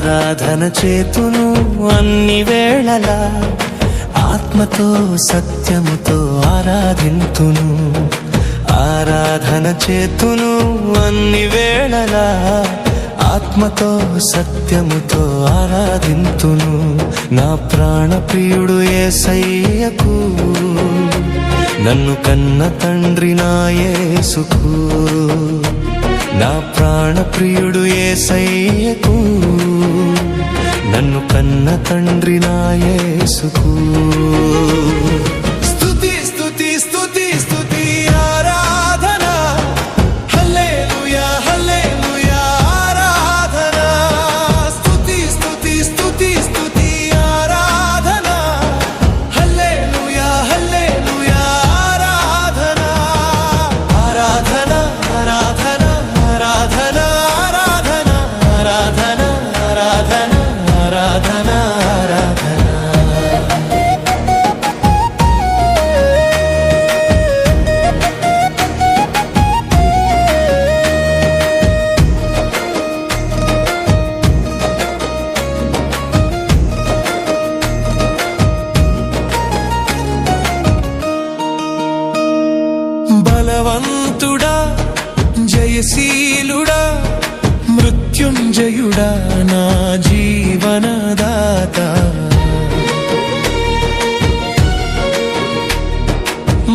ఆరాధన చేతును అన్ని వేళలా, ఆత్మతో సత్యముతో ఆరాధింతును. ఆరాధన చేతును అన్ని వేళలా, ఆత్మతో సత్యముతో ఆరాధింతును. నా ప్రాణ ప్రియుడు యేసయ్యకు, నన్ను కన్న తండ్రి నా యేసుకు. నా ప్రాణ ప్రియుడు యేసయ్యకు, నన్ను కన్న తండ్రి నా యేసుకు. స్తుతి స్తుతి స్తుతి స్తుతి ఆరాధన, హల్లెలూయా హల్లెలూయా ఆరాధన. స్తుతి స్తుతి స్తుతి స్తుతి ఆరాధన, హల్లెలూయా హల్లెలూయా ఆరాధన. ఆరాధన ఆరాధన ఆరాధన ఆరాధన ఆరాధన ఆరాధన ఆరాధన ఆరాధన. బలవంతుడా జయశీలుడా మృత్యుంజయుడా నా జీవనదాత.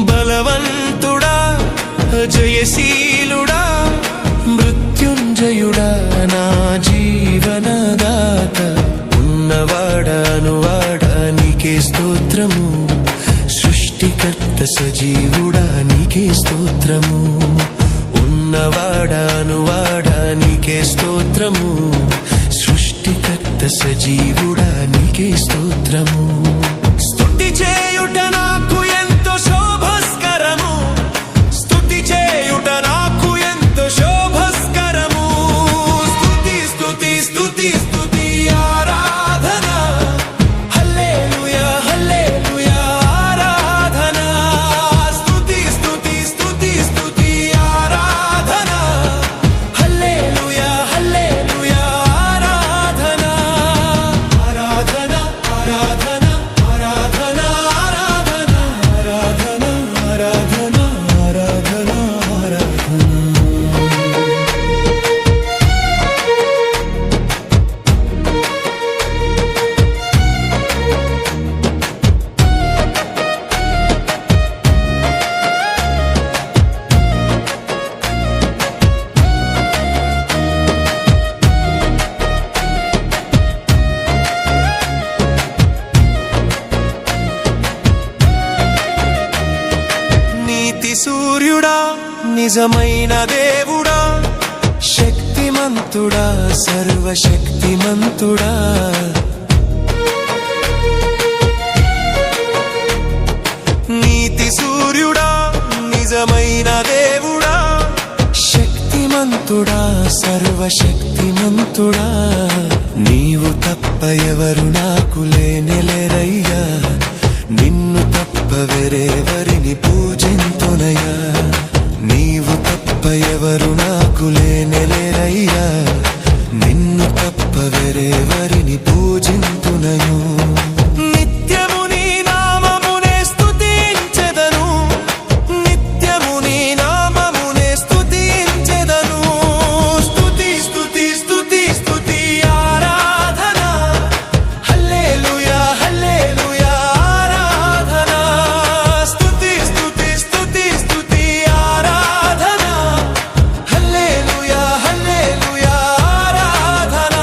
బలవంతుడా జయశీలుడా మృత్యుంజయుడా నా జీవనదాత. ఉన్నవాడానువాడా నీకే స్తోత్రము, సృష్టికర్త సజీవుడా నీకే స్తోత్రము. ఉన్నవాడానువాడా నీకే స్తోత్రము, సృష్టికర్త సజీవుడా నీకే స్తోత్రము. స్తుతి చేయుట నాకు ఎంతో శోభస్కరము, స్తుతి చేయుట నాకు ఎంతో శోభస్కరము. స్తుతి స్తుతి స్తుతి స్తుతి ఆరాధన, హల్లెలూయా హల్లెలూయా ఆరాధన. స్తుతి స్తుతి స్తుతి స్తుతి ఆరాధన, హల్లెలూయా హల్లెలూయా ఆరాధన. ఆరాధన ఆరాధన ఆరాధన ఆరాధన ఆరాధన ఆరాధన ఆరాధన ఆరాధన. నీతి సూర్యుడా నిజమైన దేవుడా, శక్తిమంతుడా సర్వశక్తిమంతుడా. నీతి సూర్యుడా నిజమైన దేవుడా, శక్తిమంతుడా సర్వశక్తిమంతుడా. నీవు తప్ప ఎవరు నాకు లేనెలేరయ్యా, నిన్ను తప్ప వేరెవరిని పూజింతునయ్యా. నీవు తప్ప ఎవరు నాకు లేనెలేరయ్యా, నిన్ను తప్ప వేరెవరిని పూజింతునయు. నిత్యము నీ నామమునే స్తుతించెదను, నిత్యము నీ నామమునే స్తుతించెదను. స్తుతి స్తుతి స్తుతి స్తుతి ఆరాధన, హల్లెలూయా హల్లెలూయా ఆరాధన. స్తుతి స్తుతి స్తుతి స్తుతి ఆరాధన, హల్లెలూయా హల్లెలూయా ఆరాధన.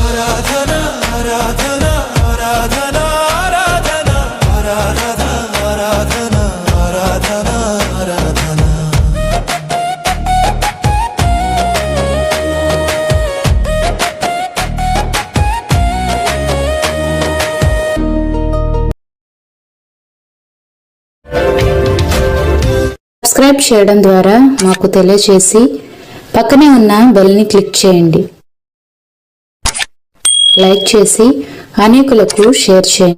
ఆరాధన ఆరాధన ఆరాధన ఆరాధన ఆరాధన ఆరాధన ఆరాధన ఆరాధన. సబ్స్క్రైబ్ చేయడం ద్వారా మాకు తెలియజేసి పక్కనే ఉన్న బెల్ని క్లిక్ చేయండి. లైక్ చేసి అనేకులకు షేర్ చేయండి.